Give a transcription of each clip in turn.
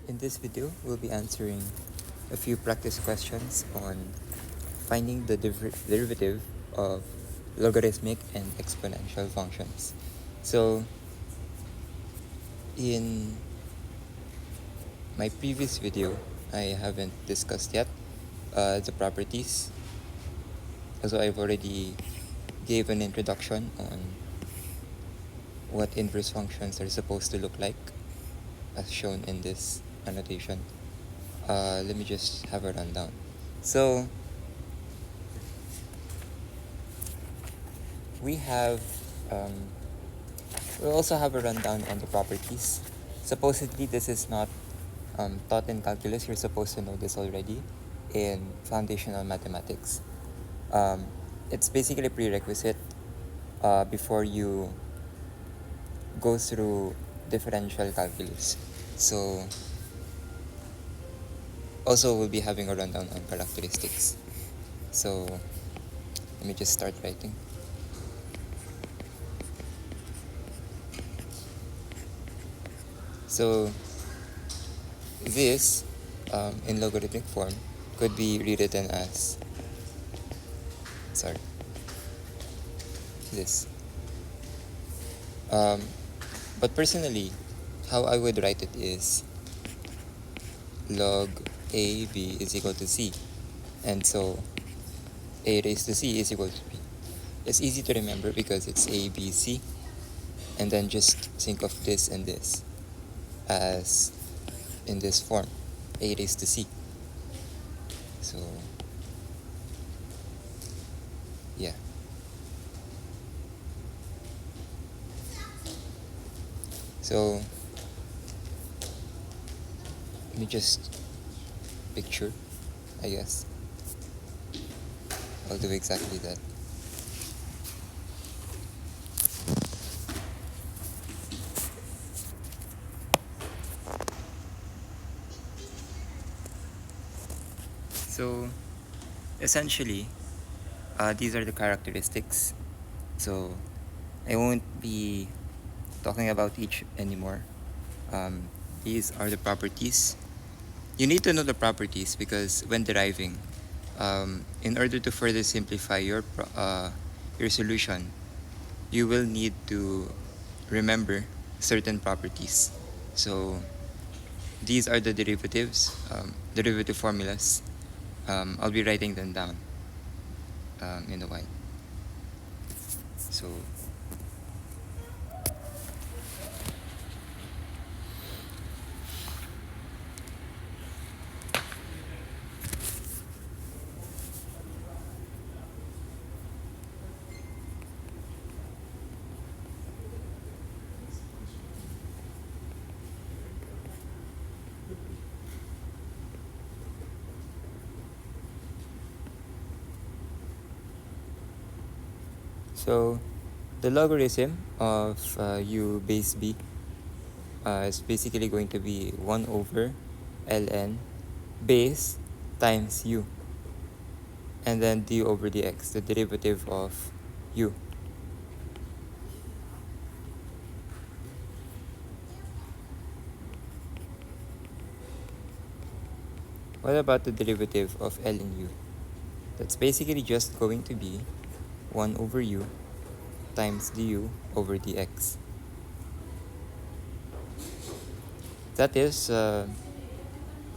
In this video, we'll be answering a few practice questions on finding the derivative of logarithmic and exponential functions. So, in my previous video, I haven't discussed yet the properties. So I've already gave an introduction on what inverse functions are supposed to look like, as shown in this annotation. Let me just have a rundown. So we also have a rundown on the properties. Supposedly this is not taught in calculus. You're supposed to know this already in foundational mathematics. It's basically a prerequisite before you go through differential calculus. So also we'll be having a rundown on characteristics. So let me just start writing. So this in logarithmic form could be rewritten as this. But personally, how I would write it is log AB is equal to C. And so A raised to C is equal to B. It's easy to remember because it's A, B, C. And then just think of this and this as in this form, A raised to C. So, yeah. So, let me just picture, I guess. I'll do exactly that. So, essentially, these are the characteristics. So, I won't be talking about each anymore. These are the properties. You need to know the properties because when deriving, in order to further simplify your solution, you will need to remember certain properties. So these are the derivatives, derivative formulas. I'll be writing them down in a while. So the logarithm of u base b is basically going to be 1 over ln base times u, and then d over dx, the derivative of u. What about the derivative of ln u? That's basically just going to be 1 over u times du over dx. That is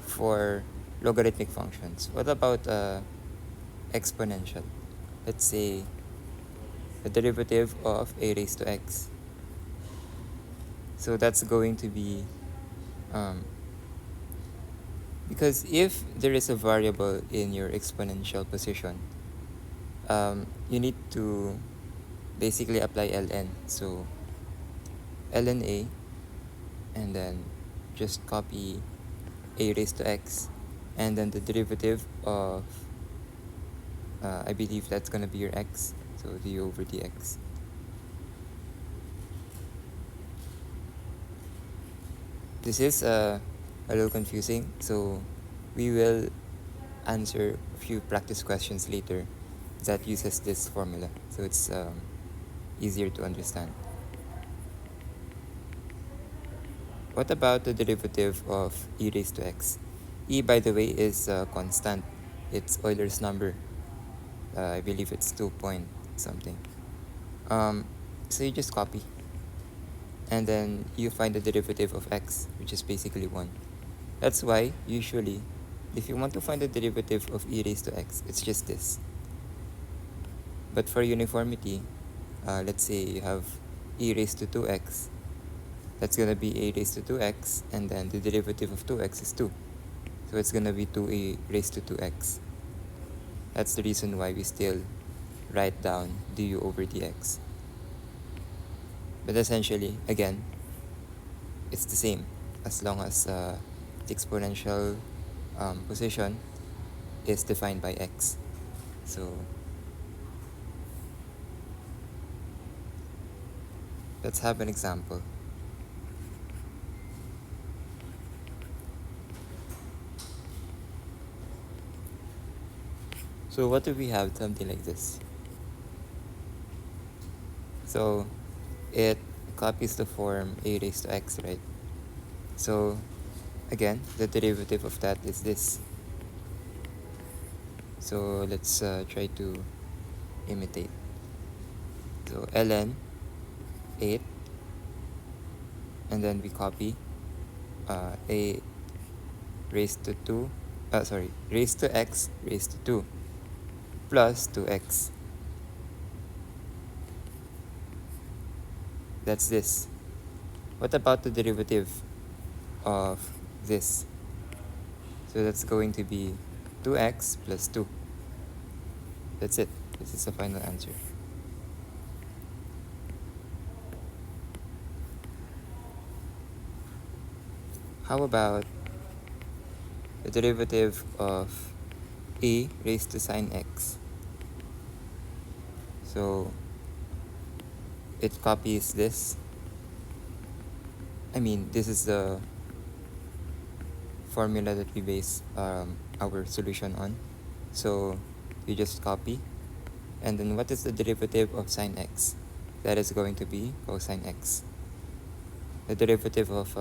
for logarithmic functions. What about exponential? Let's say the derivative of a raised to x. So that's going to be, because if there is a variable in your exponential position, you need to basically apply ln. So ln a, and then just copy a raised to x, and then the derivative of, I believe that's going to be your x, so d over dx. This is a little confusing, so we will answer a few practice questions later that uses this formula, so it's easier to understand. What about the derivative of e raised to x? E, by the way, is a constant. It's Euler's number. I believe it's 2 point something. So you just copy. And then you find the derivative of x, which is basically 1. That's why, usually, if you want to find the derivative of e raised to x, it's just this. But for uniformity, let's say you have e raised to 2x. That's going to be a raised to 2x, and then the derivative of 2x is 2. So it's going to be 2a raised to 2x. That's the reason why we still write down du over dx. But essentially, again, it's the same as long as the exponential position is defined by x. So let's have an example. So what if we have something like this? So it copies the form a raised to x, right? So again, the derivative of that is this. So let's try to imitate. So ln 8, and then we copy a raised to 2, raised to x raised to 2 plus 2x. That's this. What about the derivative of this? So that's going to be 2x plus 2. That's it. This is the final answer. How about the derivative of a raised to sine x? So it copies this. I mean, this is the formula that we base our solution on. So you just copy. And then what is the derivative of sine x? That is going to be cosine x. The derivative of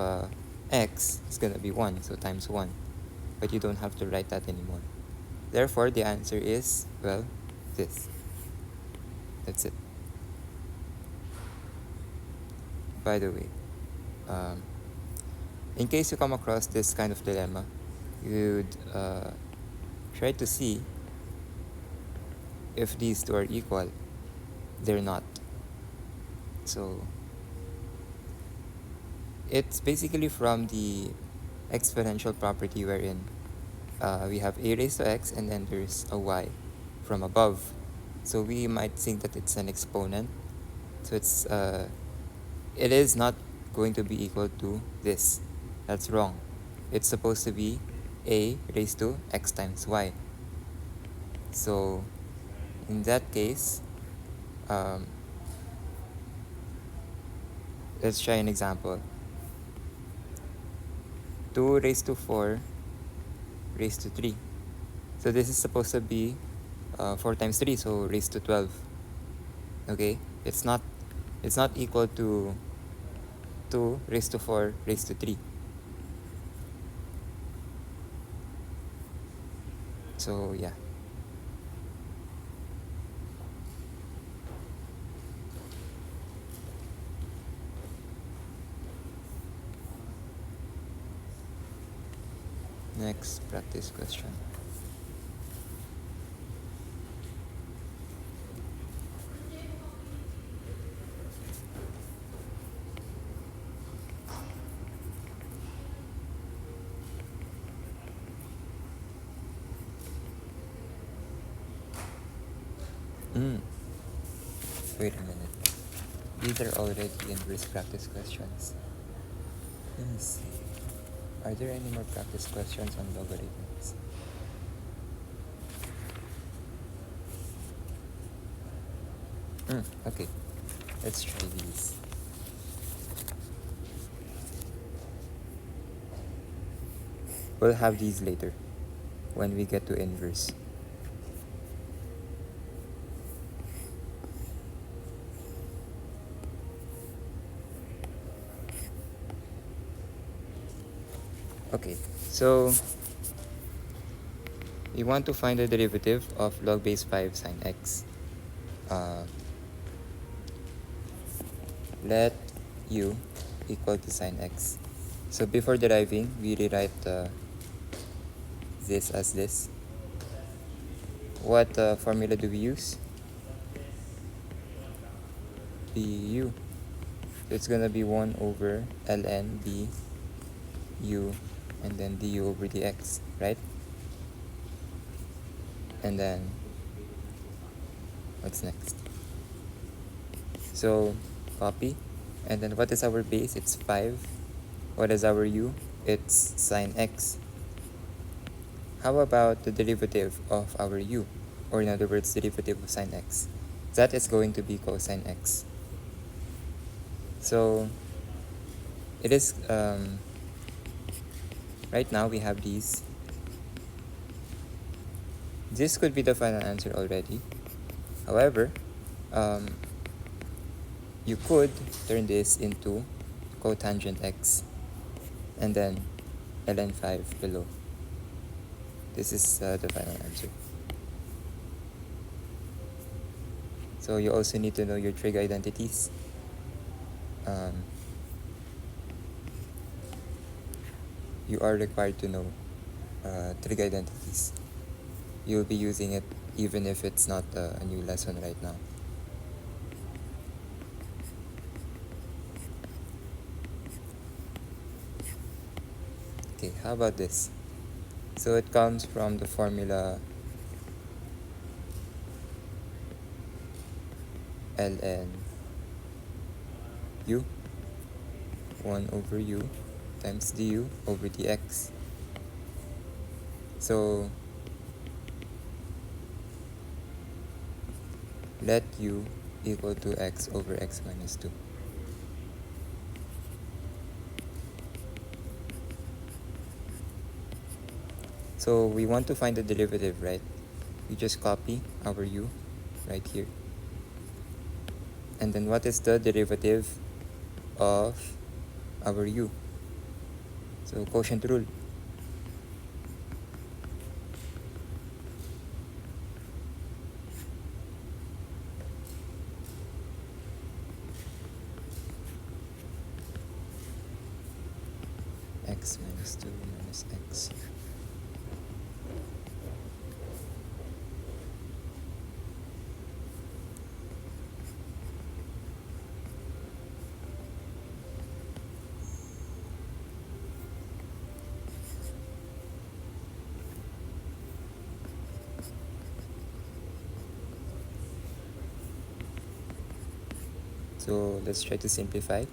x is going to be 1, so times 1. But you don't have to write that anymore. Therefore, the answer is, well, this. That's it. By the way, in case you come across this kind of dilemma, you'd try to see if these two are equal. They're not. So it's basically from the exponential property wherein we have a raised to x and then there's a y from above. So we might think that it's an exponent. So it is not going to be equal to this. That's wrong. It's supposed to be a raised to x times y. So in that case, let's try an example. 2 raised to 4 raised to 3. So this is supposed to be 4 times 3, so raised to 12. Okay, it's not equal to 2 raised to 4 raised to 3. So yeah. Next practice question. Wait a minute. These are already inverse practice questions. Let me see. Are there any more practice questions on logarithms? Okay. Let's try these. We'll have these later when we get to inverse. Okay, so we want to find the derivative of log base 5 sine x. Uh, let u equal to sine x. So before deriving, we rewrite this as this. What formula do we use? du. So it's gonna be 1 over ln b u and then du over dx, right? And then what's next? So copy, and then what is our base? It's 5. What is our u? It's sine x. How about the derivative of our u, or in other words, derivative of sine x? That is going to be cosine x. So it is right now we have these. This could be the final answer already. However, you could turn this into cotangent x and then ln 5 below. This is the final answer. So you also need to know your trig identities. You are required to know trig identities. You'll be using it even if it's not a new lesson right now. Okay, how about this? So it comes from the formula ln u 1 over u times du over dx. So let u equal to x over x minus 2. So we want to find the derivative, right? We just copy our u right here. And then what is the derivative of our u? So quotient rule. X minus 2 minus x. So let's try to simplify.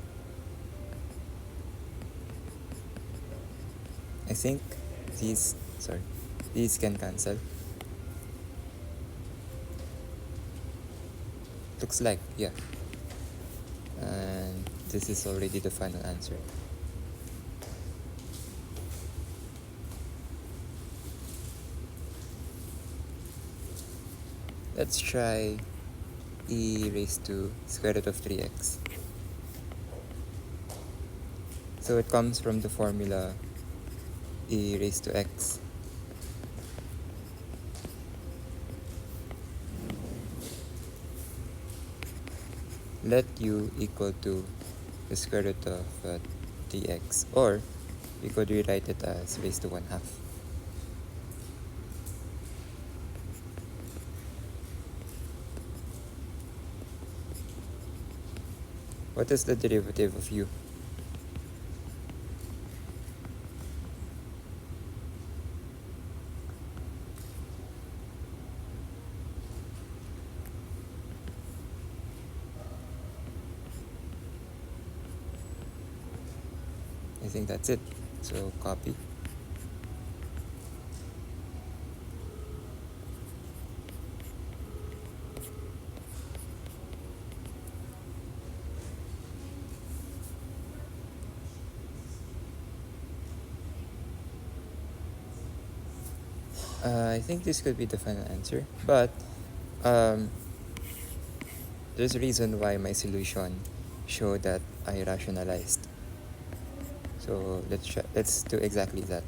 I think these can cancel. Looks like, yeah. And this is already the final answer. Let's try e raised to square root of 3x. So it comes from the formula e raised to x. Let u equal to the square root of dx, or we could rewrite it as raised to 1/2. What is the derivative of u? I think that's it. So copy. I think this could be the final answer, but there's a reason why my solution showed that I rationalized. So let's do exactly that.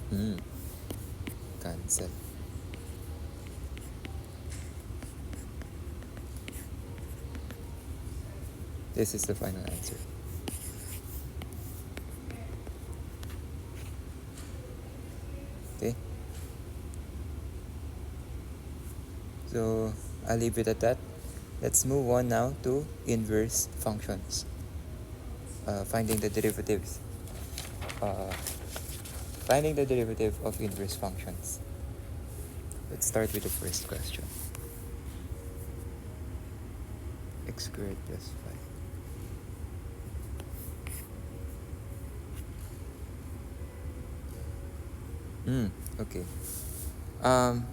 Hmm. Cancel. This is the final answer. Okay. So I'll leave it at that. Let's move on now to inverse functions. Finding the derivatives. Uh, Finding the derivative of inverse functions. Let's start with the first question. X squared plus 5. Okay. Um,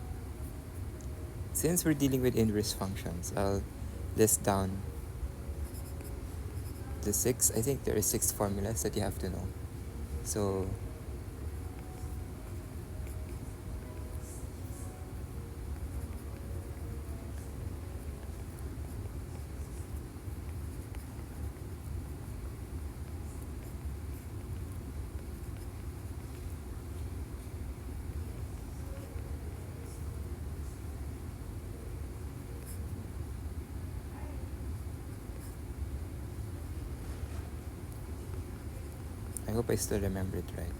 since we're dealing with inverse functions, I'll list down the six. I think there are six formulas that you have to know. So I hope I still remember it right.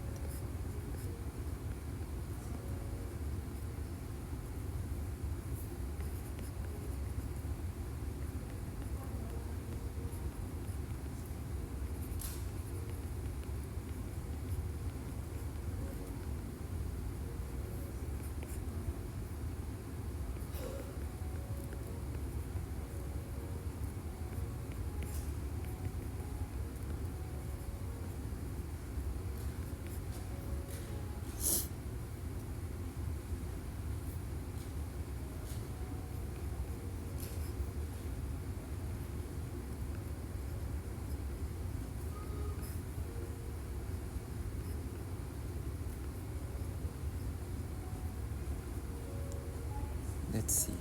Let's see.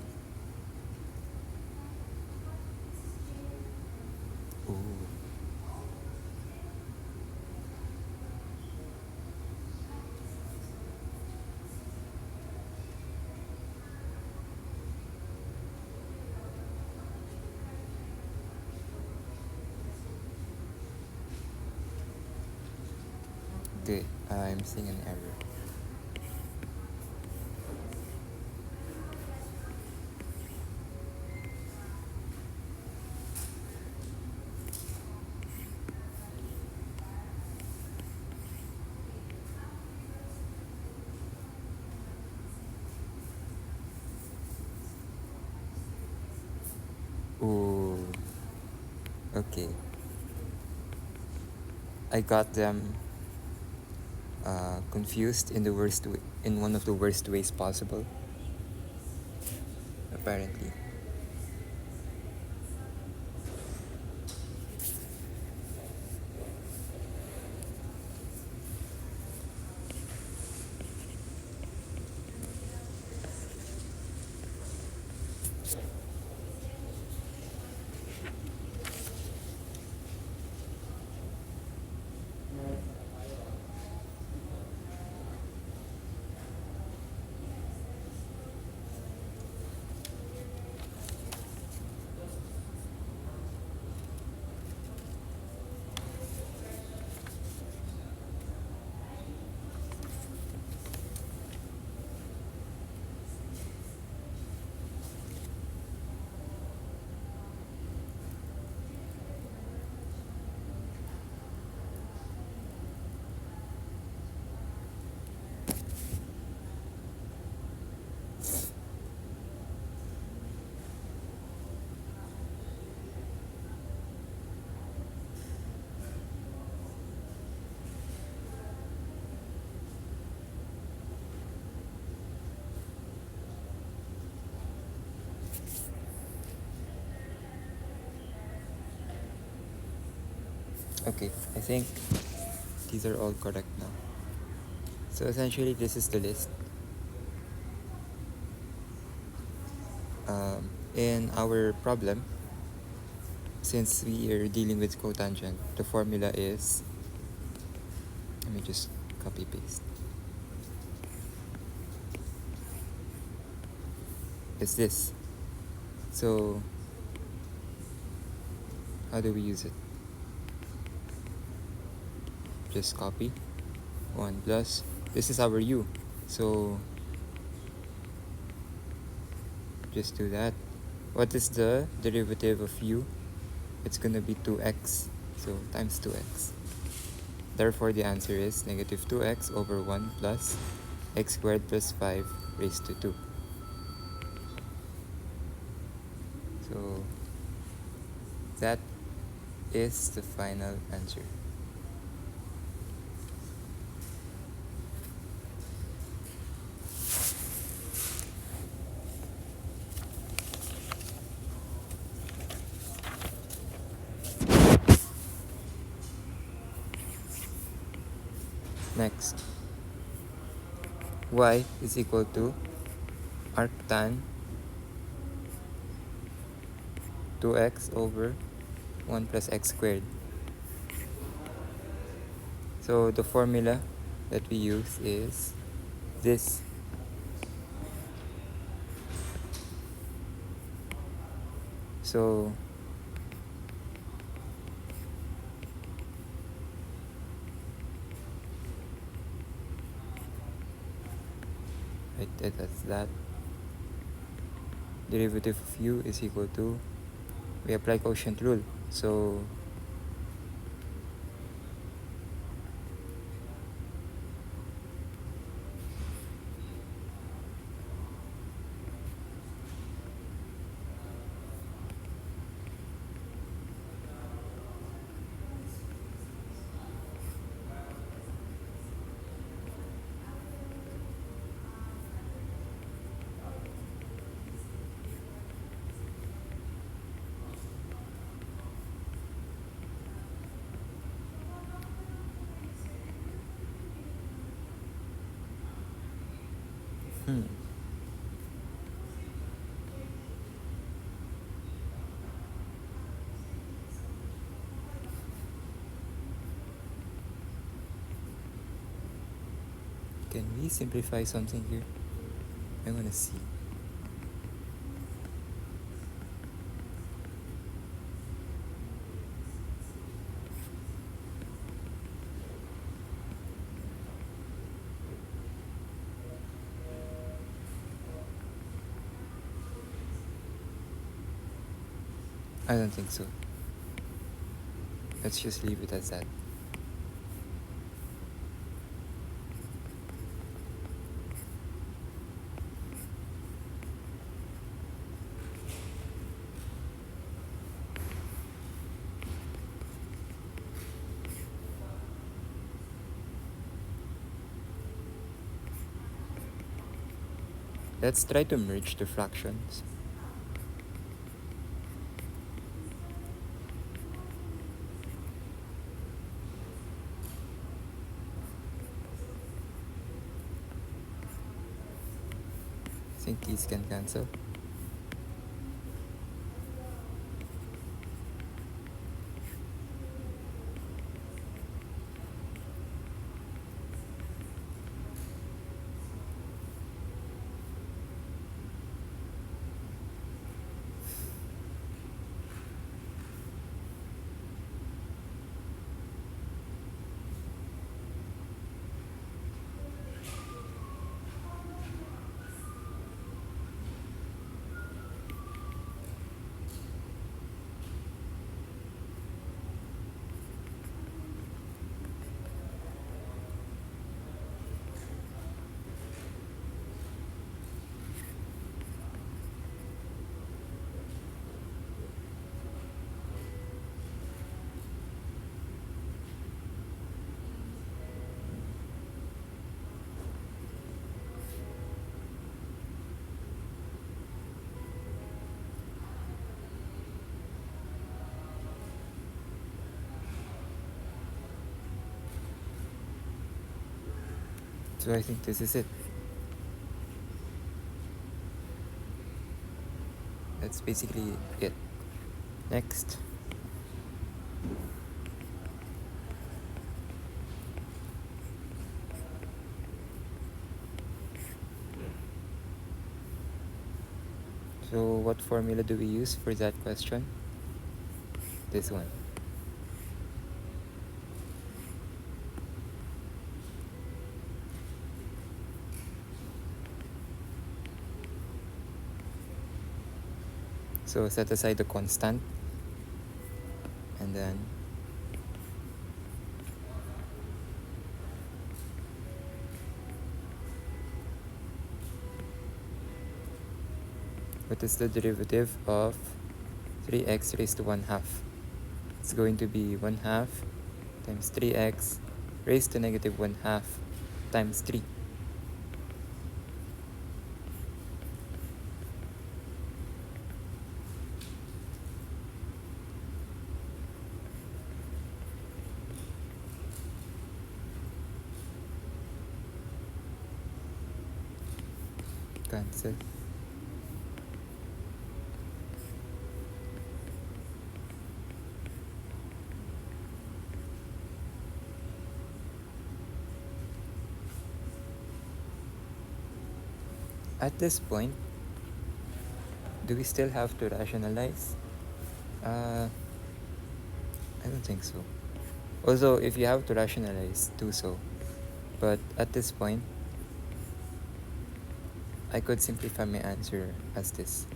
Ooh. Okay, I'm seeing an error. Ooh. Okay. I got them confused in the in one of the worst ways possible. Apparently. Okay, I think these are all correct now. So essentially, this is the list. In our problem, since we are dealing with cotangent, the formula is, let me just copy paste. It's this. So how do we use it? Just copy 1 plus, this is our u, so just do that. What is the derivative of u? It's gonna be 2x, so times 2x. Therefore the answer is negative 2x over 1 plus x squared plus 5 raised to 2. So that is the final answer. Next, y is equal to arctan 2x over 1 plus x squared. So the formula that we use is this. So right, that's that. Derivative of u is equal to, we apply quotient rule. So can we simplify something here? I want to see. I don't think so. Let's just leave it as that. Let's try to merge the fractions. I think these can cancel. So I think this is it. That's basically it. Next. So what formula do we use for that question? This one. So set aside the constant, and then what is the derivative of 3x raised to 1 half? It's going to be 1 half times 3x raised to negative 1 half times 3. Cancel. At this point, do we still have to rationalize? I don't think so. Also, if you have to rationalize, do so. But at this point, I could simplify my answer as this.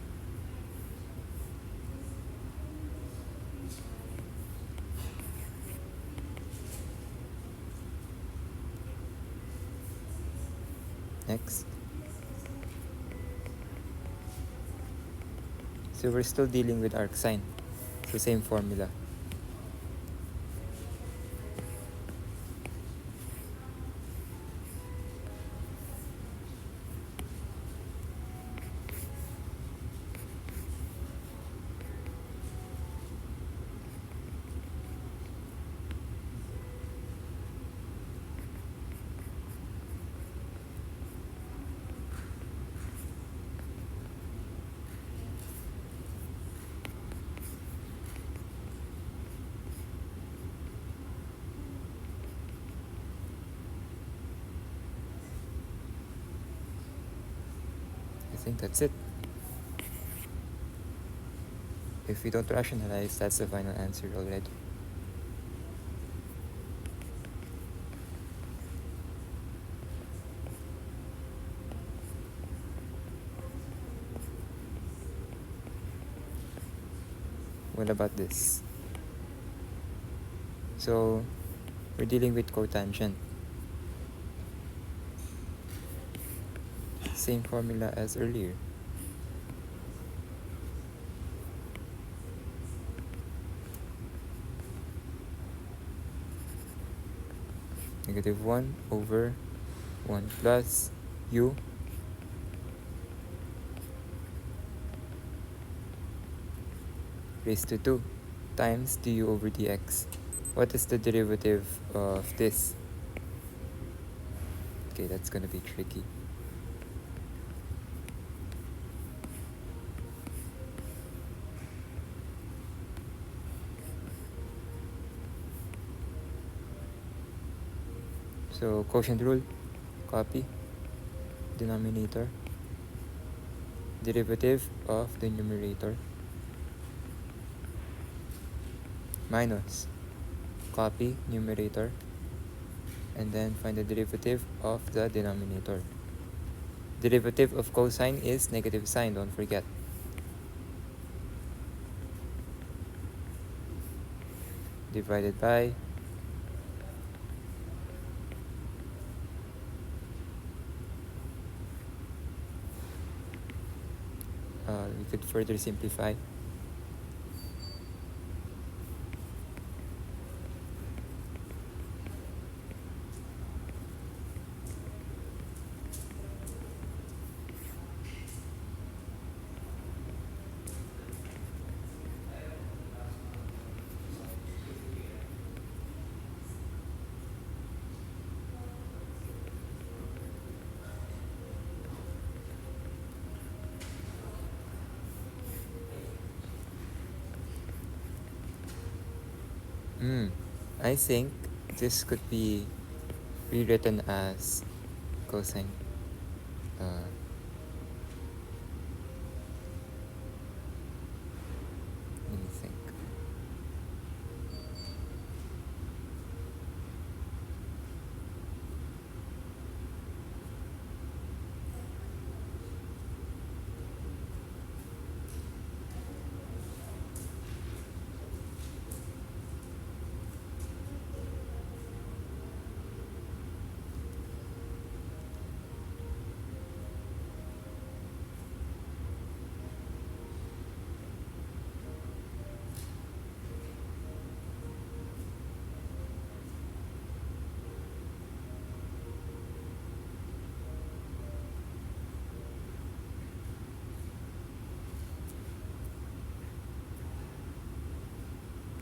Next. So we're still dealing with arc sine. It's the same formula. I think that's it. If we don't rationalize, that's the final answer already. What about this? So we're dealing with cotangent. Same formula as earlier. Negative 1 over 1 plus u raised to 2 times du over dx. What is the derivative of this? Okay, that's gonna be tricky. So quotient rule, copy, denominator, derivative of the numerator, minus, copy, numerator, and then find the derivative of the denominator. Derivative of cosine is negative sign, don't forget. Divided by we could further simplify. I think this could be rewritten as cosine. Uh, Let me think.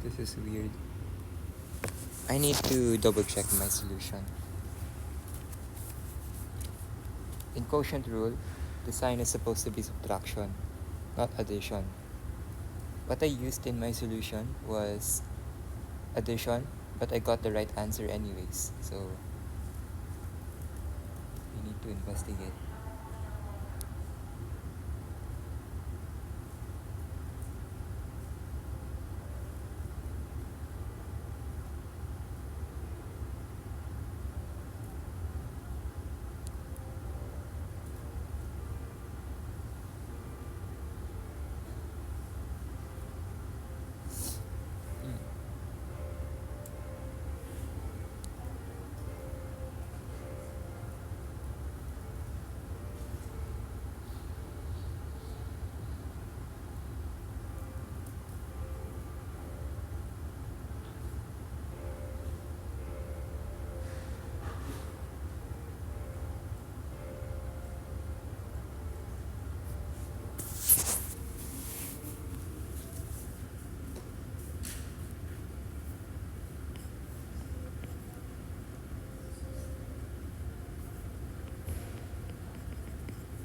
This is weird. I need to double check my solution. In quotient rule, the sign is supposed to be subtraction, not addition. What I used in my solution was addition, but I got the right answer anyways, so we need to investigate.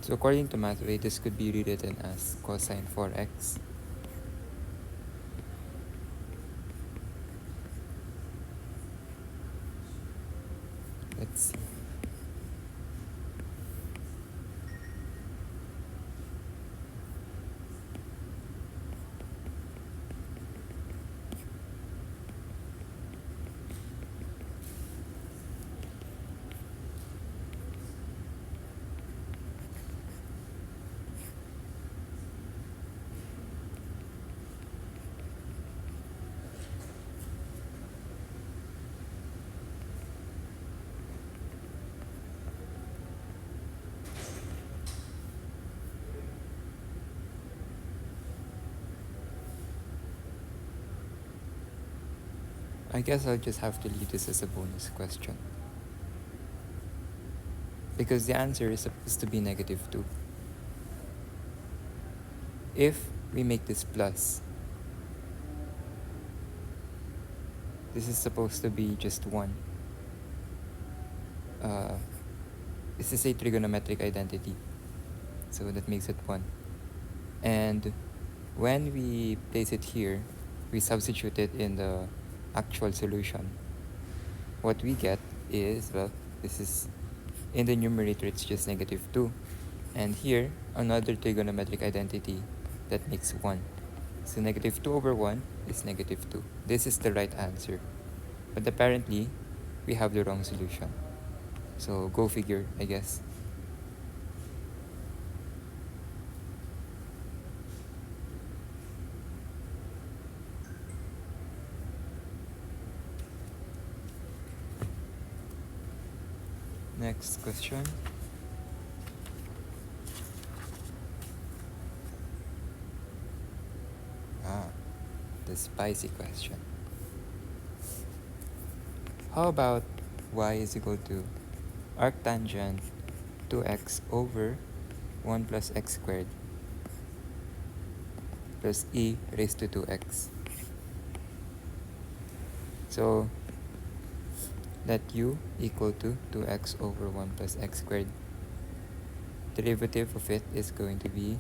So according to Mathway, this could be rewritten as cosine 4x. Let's see. I guess I'll just have to leave this as a bonus question. Because the answer is supposed to be negative 2. If we make this plus, this is supposed to be just 1. This is a trigonometric identity, so that makes it 1. And when we place it here, we substitute it in the actual solution. What we get is, well, this is, in the numerator it's just negative 2. And here, another trigonometric identity that makes 1. So negative 2 over 1 is negative 2. This is the right answer. But apparently, we have the wrong solution. So go figure, I guess. Next question. The spicy question. How about y is equal to arctangent 2x over 1 plus x squared plus e raised to 2x. So let u equal to 2x over 1 plus x squared. Derivative of it is going to be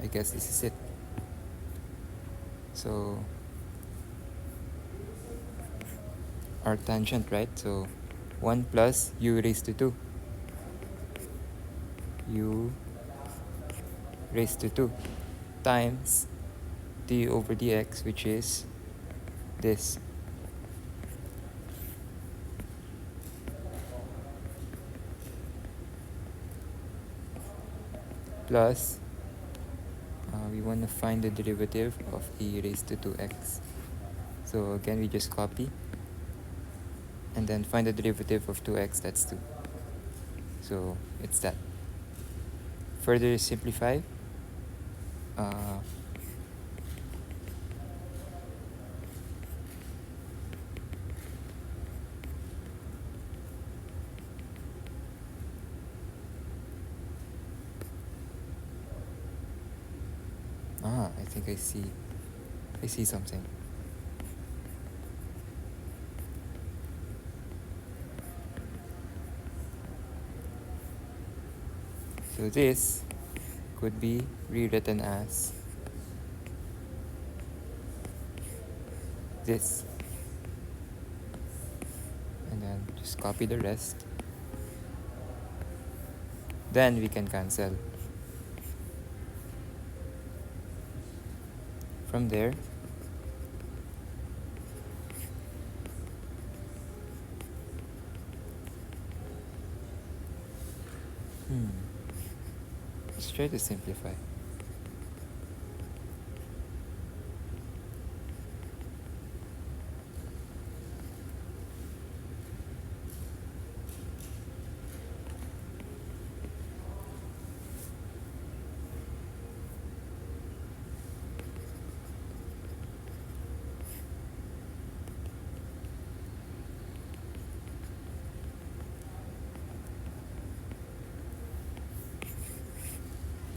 I guess this is it. So our tangent, right? So 1 plus u raised to 2. U raised to 2 times d over dx, which is this. Plus, we want to find the derivative of e raised to 2x. So again, we just copy. And then find the derivative of 2x, that's 2. So it's that. Further simplify. I think I see something. So this could be rewritten as this. And then just copy the rest. Then we can cancel. From there, let's try to simplify.